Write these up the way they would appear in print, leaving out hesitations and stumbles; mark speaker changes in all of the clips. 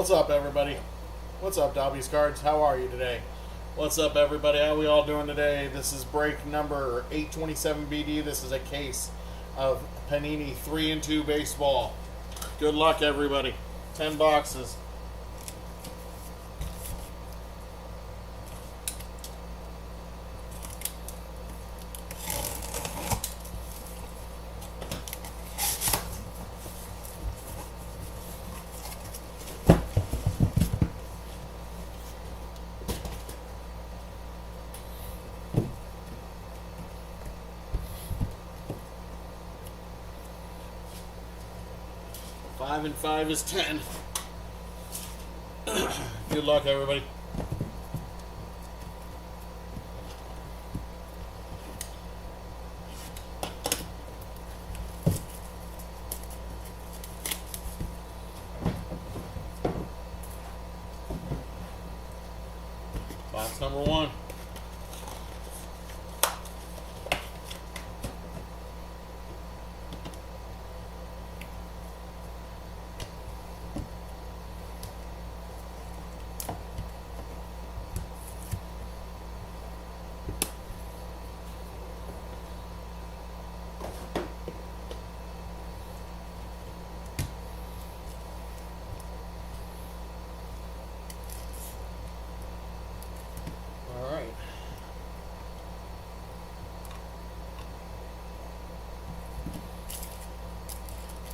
Speaker 1: What's up, everybody? What's up, Dobby's Cards? How are you today? What's up, everybody? How we all doing today? This is break number 827 BD. This is a case of Panini 3 and 2 baseball. Good luck, everybody. 10 boxes. Five and 5 is 10. Good luck, everybody. Box number 1.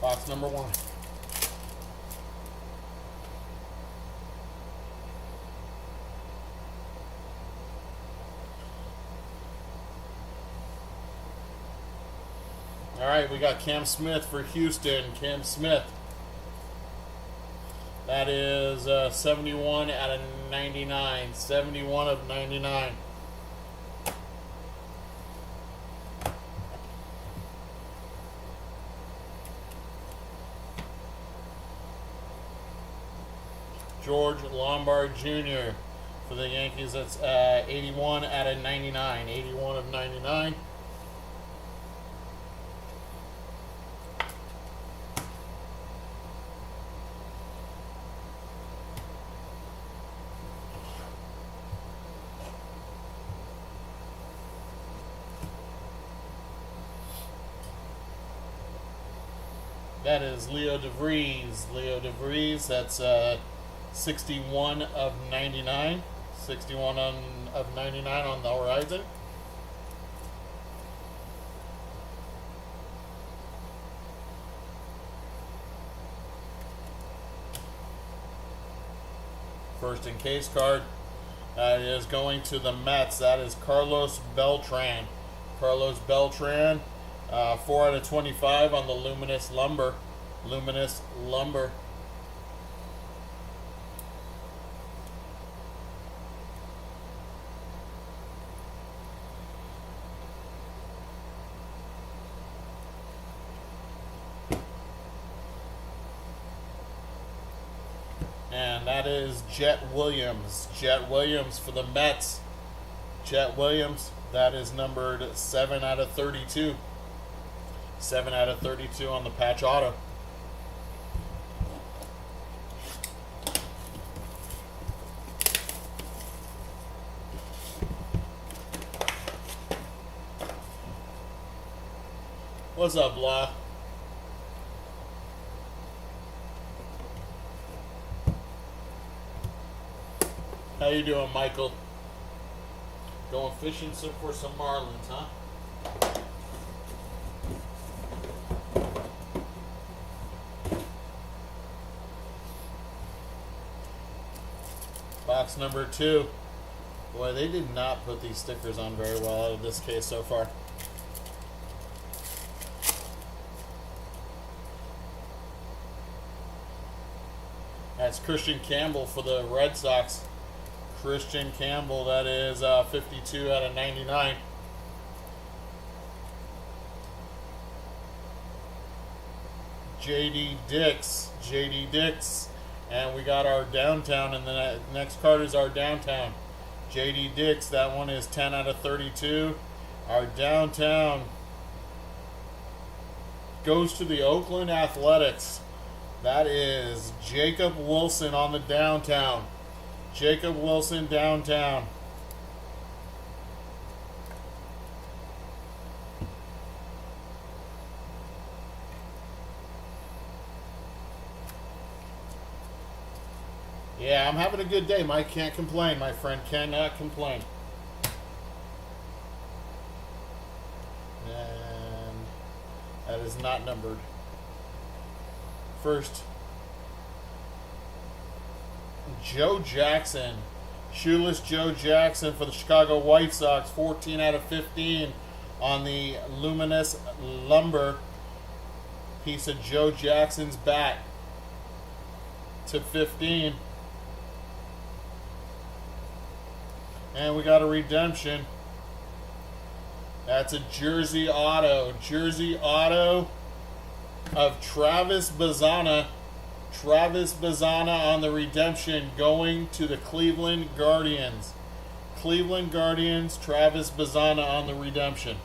Speaker 1: Box number 1. All right, we got Cam Smith for Houston. Cam Smith. That is 71 out of 99. 71 of 99. George Lombard Jr. for the Yankees. That's 81 out of 99. 81 of 99. That is Leo DeVries. Leo DeVries, that's 61 of 99. 61 of 99 on the horizon. First in case card. That is going to the Mets. That is Carlos Beltran. Carlos Beltran. 4 out of 25 on the Luminous Lumber. Luminous Lumber. And that is Jet Williams. Jet Williams for the Mets. Jet Williams. That is numbered 7 out of 32. 7 out of 32 on the patch auto. What's up, La? How you doing, Michael? Going fishing for some marlins, huh? Box number 2. Boy, they did not put these stickers on very well out of this case so far. That's Christian Campbell for the Red Sox. Christian Campbell, that is 52 out of 99. JD Dix, and we got our downtown, and the next card is our downtown. JD Dix, that one is 10 out of 32. Our downtown goes to the Oakland Athletics. That is Jacob Wilson on the downtown. Jacob Wilson downtown. Yeah, I'm having a good day. Mike can't complain. My friend cannot complain. And that is not numbered. First, Joe Jackson. Shoeless Joe Jackson for the Chicago White Sox. 14 out of 15 on the luminous lumber piece of Joe Jackson's bat. To 15. And we got a redemption. That's a jersey auto. Jersey auto of Travis Bazzana. Travis Bazzana on the redemption going to the Cleveland Guardians. Cleveland Guardians, Travis Bazzana on the redemption.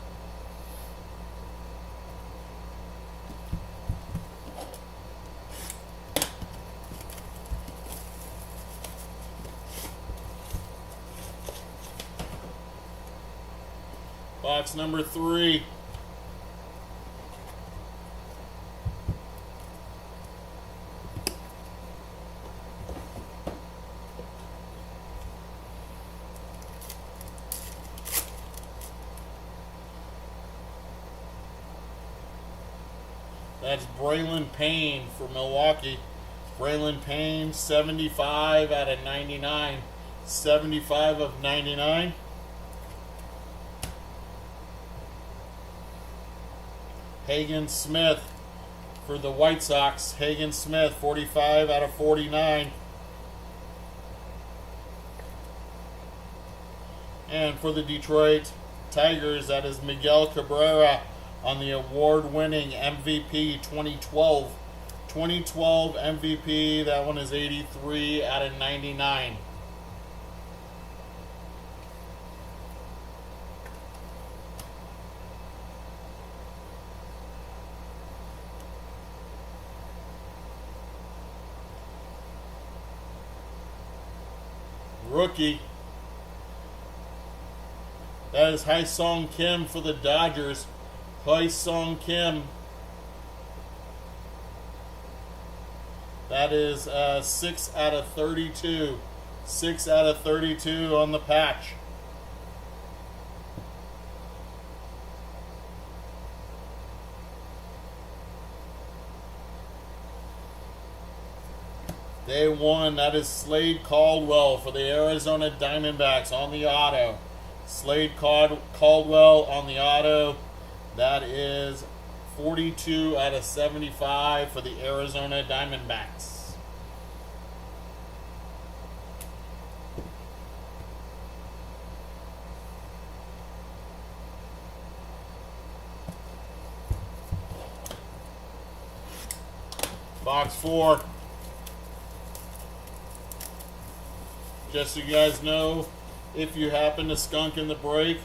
Speaker 1: Box number 3. That's Braylon Payne for Milwaukee. Braylon Payne, 75 out of 99. 75 of 99. Hagen Smith for the White Sox. Hagen Smith, 45 out of 49. And for the Detroit Tigers, that is Miguel Cabrera on the award-winning MVP 2012. 2012 MVP, that one is 83 out of 99. Rookie. That is Hyesung Kim for the Dodgers. Hyesung Kim. That is 6 out of 32. 6 out of 32 on the patch. Day 1, that is Slade Caldwell for the Arizona Diamondbacks on the auto. Slade Caldwell on the auto. That is 42 out of 75 for the Arizona Diamondbacks. Box 4. Just so you guys know, if you happen to skunk in the break,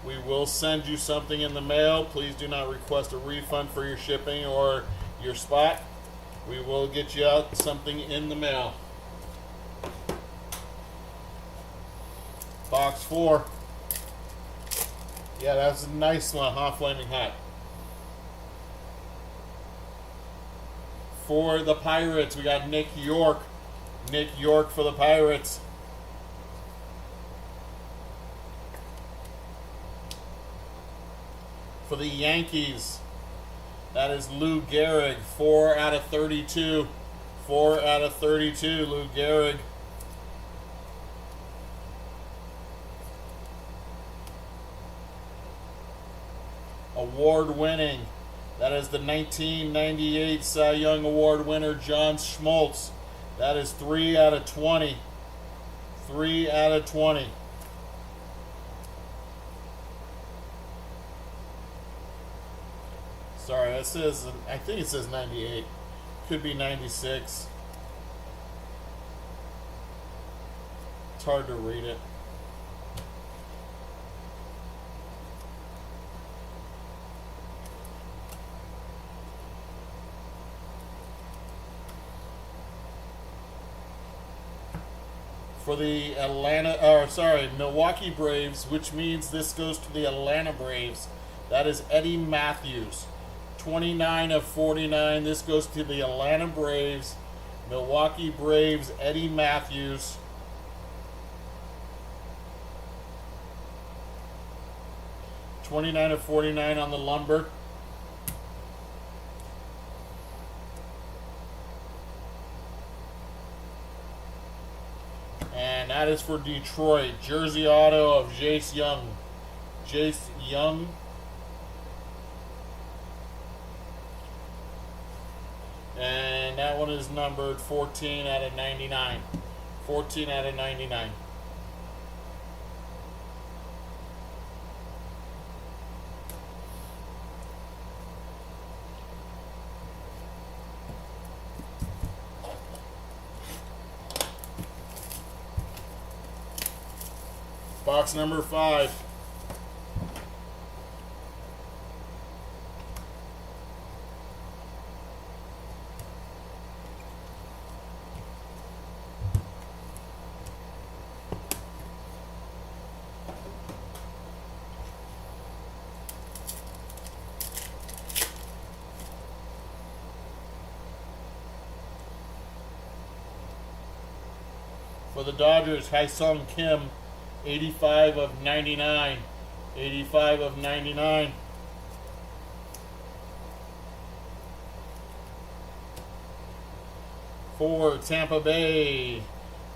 Speaker 1: we will send you something in the mail. Please do not request a refund for your shipping or your spot. We will get you out something in the mail. Box 4. Yeah, that's a nice one, huh? Flaming Hot. For the Pirates, we got Nick York. Nick York for the Pirates. For the Yankees, that is Lou Gehrig, 4 out of 32. 4 out of 32, Lou Gehrig. Award-winning, that is the 1998 Cy Young Award winner, John Schmaltz. That is 3 out of 20. 3 out of 20. Sorry, it says, I think it says 98. Could be 96. It's hard to read it. For the Milwaukee Braves, which means this goes to the Atlanta Braves. That is Eddie Matthews. 29 of 49. This goes to the Atlanta Braves. Milwaukee Braves, Eddie Matthews. $29 of 49 on the lumber. And that is for Detroit. Jersey auto of Jace Young. Jace Young. And that one is numbered 14 out of 99. 14 out of 99. Box number 5. For the Dodgers, Hyesung Kim. 85 of 99. 85 of 99. For Tampa Bay.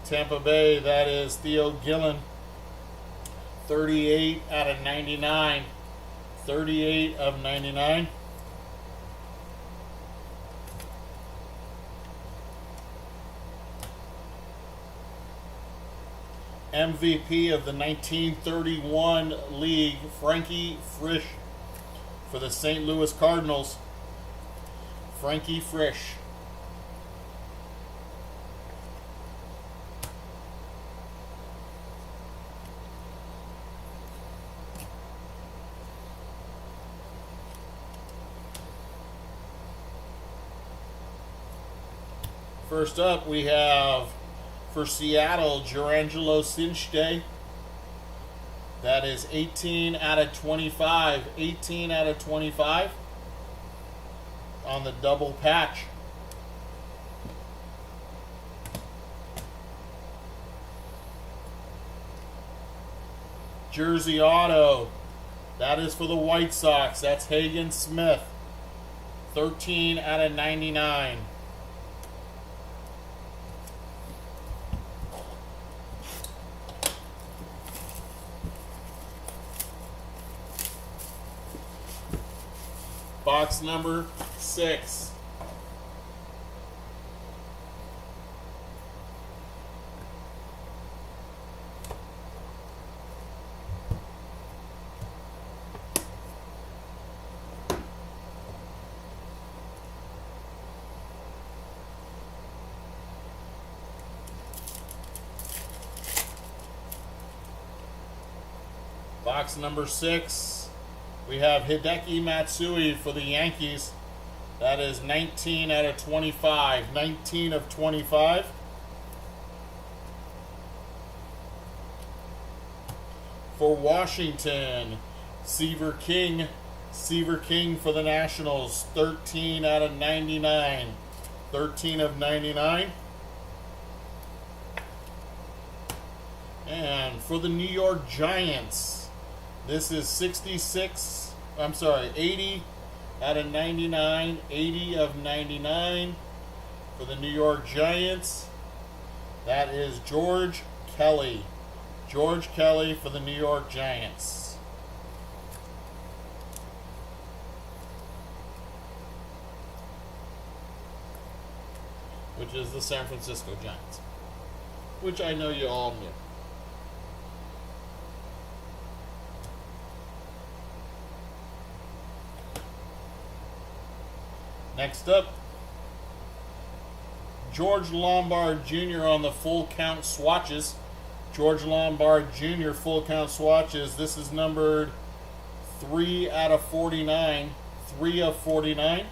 Speaker 1: Tampa Bay, that is Theo Gillen. 38 out of 99. 38 of 99. MVP of the 1931 league, Frankie Frisch, for the St. Louis Cardinals. Frankie Frisch. First up, we have for Seattle, Jurangelo Cinchte. That is 18 out of 25. 18 out of 25 on the double patch. Jersey auto. That is for the White Sox. That's Hagen Smith. 13 out of 99. Box number 6. Box number 6. We have Hideki Matsui for the Yankees. That is 19 out of 25. 19 of 25. For Washington, Seaver King. Seaver King for the Nationals. 13 out of 99. 13 of 99. And for the New York Giants, this is 80 out of 99. 80 of 99 for the New York Giants. That is George Kelly. George Kelly for the New York Giants. Which is the San Francisco Giants. Which I know you all knew. Next up, George Lombard Jr. on the full count swatches. George Lombard Jr. full count swatches. This is numbered 3 out of 49. 3 of 49.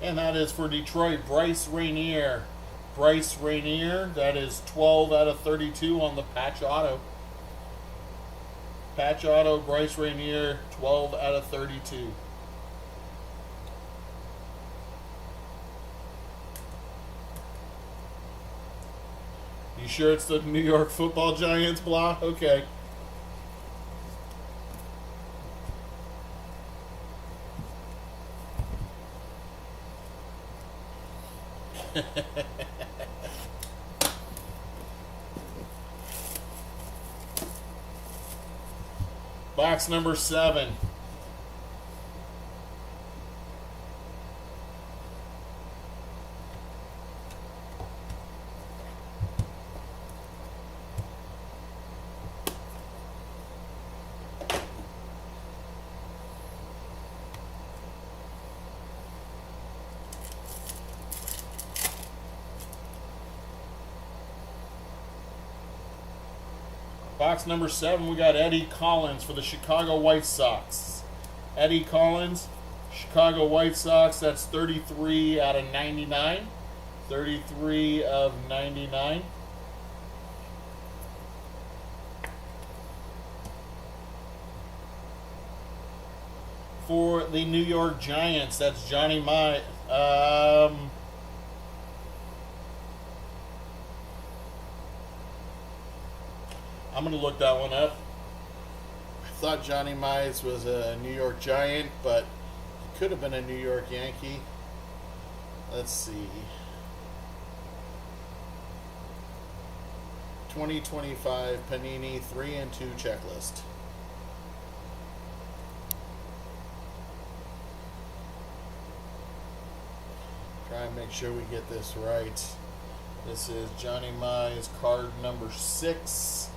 Speaker 1: And that is for Detroit, Bryce Rainier. Bryce Rainier, that is 12 out of 32 on the patch auto. Patch auto, Bryce Rainier, 12 out of 32. You sure it's the New York Football Giants, blah? Okay. Box number 7. Box number 7, we got Eddie Collins for the Chicago White Sox. Eddie Collins, Chicago White Sox, that's 33 out of 99. 33 of 99. For the New York Giants, that's Johnny Mize. I'm going to look that one up. I thought Johnny Mize was a New York Giant, but he could have been a New York Yankee. Let's see. 2025 Panini 3 and 2 checklist. Try and make sure we get this right. This is Johnny Mize, card number 6.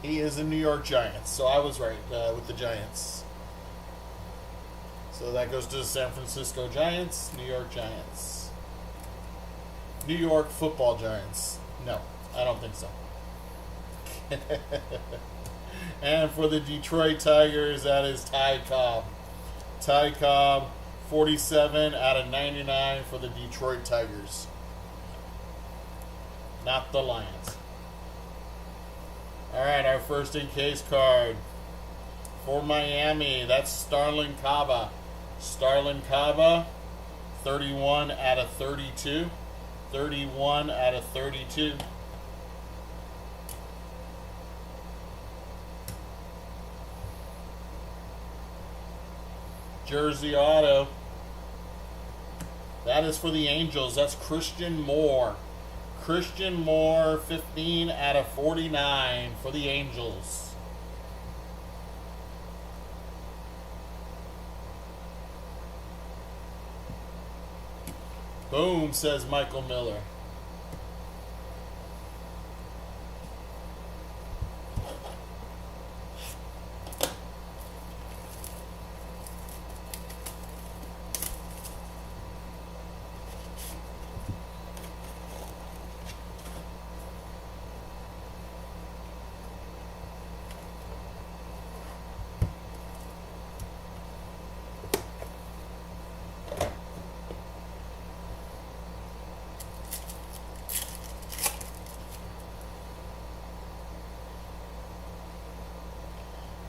Speaker 1: He is a New York Giants, so I was right with the Giants. So that goes to the San Francisco Giants, New York Giants. New York Football Giants. No, I don't think so. And for the Detroit Tigers, that is Ty Cobb. Ty Cobb, 47 out of 99 for the Detroit Tigers. Not the Lions. All right, our first in-case card. For Miami, that's Starlin Caba. Starlin Caba, 31 out of 32. 31 out of 32. Jersey auto. That is for the Angels. That's Christian Moore. Christian Moore, 15 out of 49 for the Angels. Boom, says Michael Miller.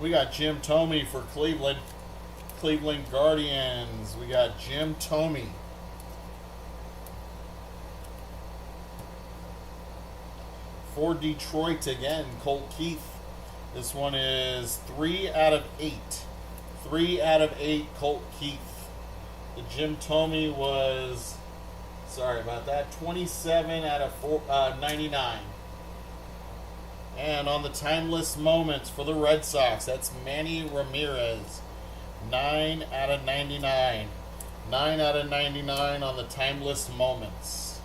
Speaker 1: We got Jim Thome for Cleveland. Cleveland Guardians. We got Jim Thome. For Detroit again, Colt Keith. This one is 3 out of 8. 3 out of 8, Colt Keith. The Jim Thome was, sorry about that, 27 out of 99. And on the timeless moments for the Red Sox, that's Manny Ramirez. 9 out of 99. 9 out of 99 on the timeless moments.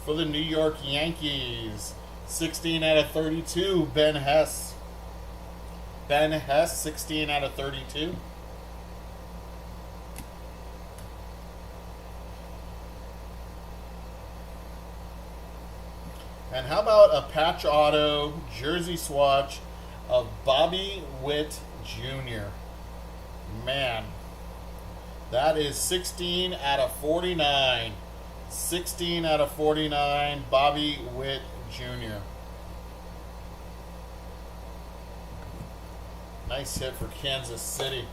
Speaker 1: For the New York Yankees, 16 out of 32, Ben Hess. Ben Hess, 16 out of 32. And how about a patch auto jersey swatch of Bobby Witt Jr. Man, that is 16 out of 49. 16 out of 49, Bobby Witt Jr. Nice hit for Kansas City.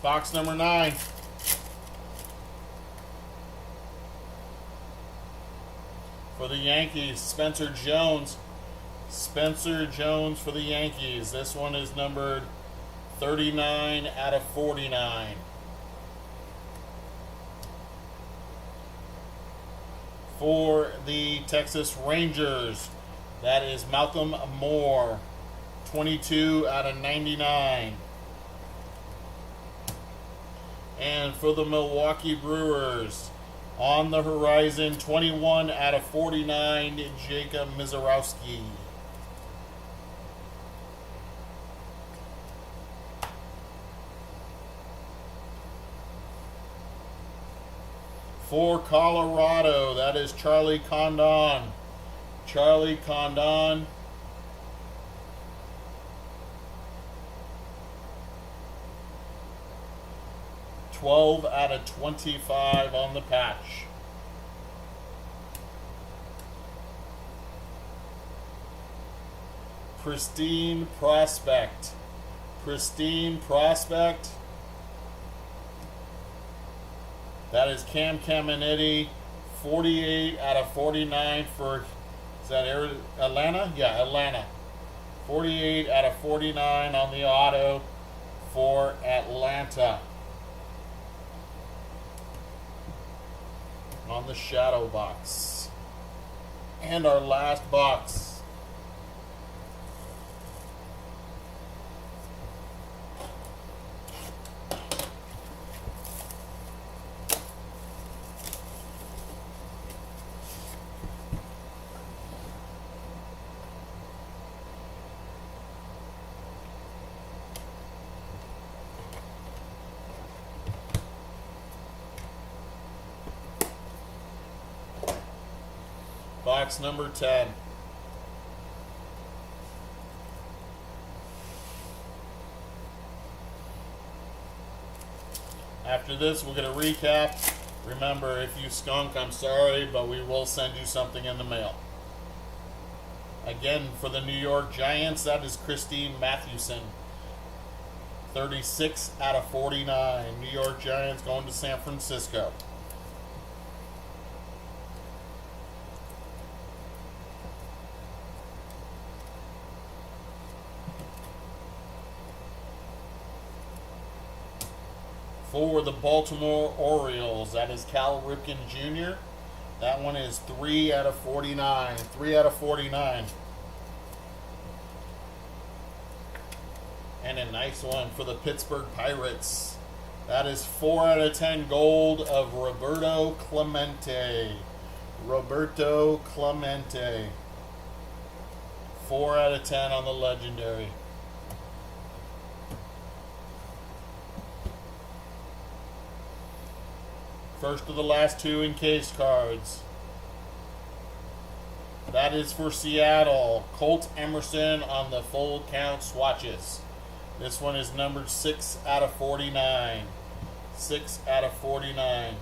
Speaker 1: Box number 9. For the Yankees, Spencer Jones. Spencer Jones for the Yankees. This one is numbered 39 out of 49. For the Texas Rangers, that is Malcolm Moore. 22 out of 99. And for the Milwaukee Brewers, on the horizon, 21 out of 49, Jacob Mizorowski. For Colorado, that is Charlie Condon. Charlie Condon. 12 out of 25 on the patch. Pristine Prospect. Pristine Prospect. That is Cam Caminiti. 48 out of 49 for, is that Atlanta? Yeah, Atlanta. 48 out of 49 on the auto for Atlanta. On the shadow box. And our last box. Box number 10. After this, we're going to recap. Remember, if you skunk, I'm sorry, but we will send you something in the mail. Again, for the New York Giants, that is Christine Mathewson. 36 out of 49. New York Giants going to San Francisco. For the Baltimore Orioles, that is Cal Ripken Jr. That one is 3 out of 49. 3 out of 49. And a nice one for the Pittsburgh Pirates. That is 4 out of 10 gold of Roberto Clemente. Roberto Clemente. 4 out of 10 on the legendary. First of the last two encased cards. That is for Seattle. Colt Emerson on the full count swatches. This one is numbered 6 out of 49. 6 out of 49.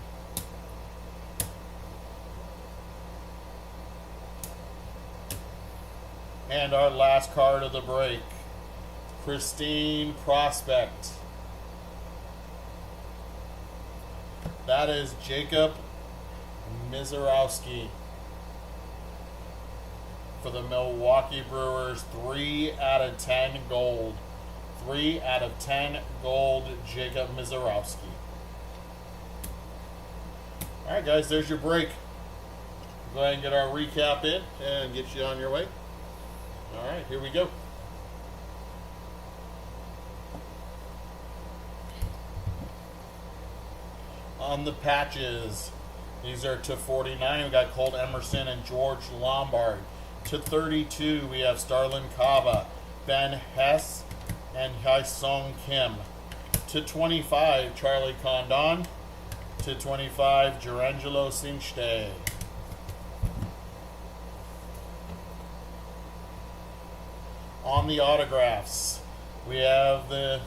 Speaker 1: And our last card of the break. Pristine Prospect. That is Jacob Mizorowski for the Milwaukee Brewers. 3 out of 10 gold. 3 out of 10 gold, Jacob Mizorowski. All right, guys, there's your break. Go ahead and get our recap in and get you on your way. All right, here we go. On the patches, these are to 49. We got Colt Emerson and George Lombard. To 32, we have Starlin Kaba, Ben Hess, and Hyesung Kim. To 25, Charlie Condon. To 25, Gerangelo Sinchte. On the autographs, we have the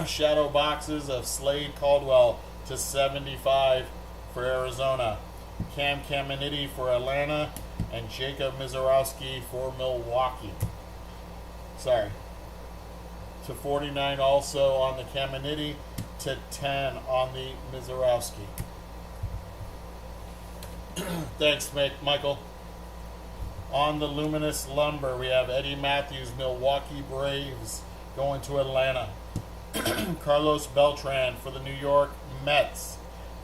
Speaker 1: shadow boxes of Slade Caldwell to 75 for Arizona, Cam Caminiti for Atlanta, and Jacob Mizorowski for Milwaukee. Sorry. To 49 also on the Caminiti, to 10 on the Mizorowski. Thanks, Michael. On the Luminous Lumber, we have Eddie Matthews, Milwaukee Braves, going to Atlanta. Carlos Beltran for the New York Mets,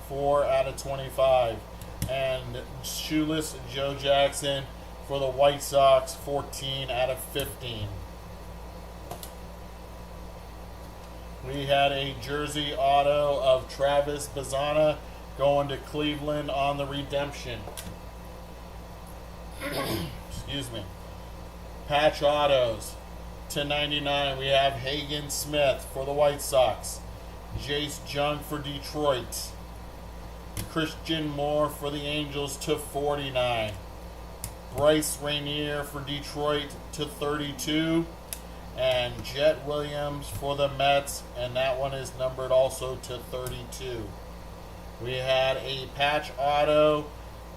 Speaker 1: 4 out of 25. And Shoeless Joe Jackson for the White Sox, 14 out of 15. We had a jersey auto of Travis Bazzana going to Cleveland on the redemption. Excuse me. Patch autos to 99. We have Hagen Smith for the White Sox, Jace Jung for Detroit, Christian Moore for the Angels to 49, Bryce Rainier for Detroit to 32, and Jet Williams for the Mets, and that one is numbered also to 32. We had a patch auto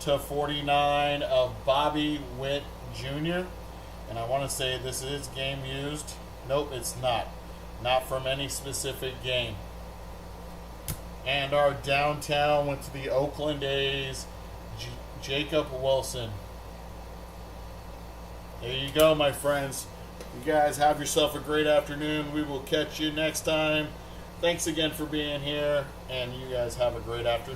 Speaker 1: to 49 of Bobby Witt Jr., and I want to say this is game used. Nope, it's not. Not from any specific game. And our downtown went to the Oakland A's, Jacob Wilson. There you go, my friends. You guys have yourself a great afternoon. We will catch you next time. Thanks again for being here, and you guys have a great afternoon.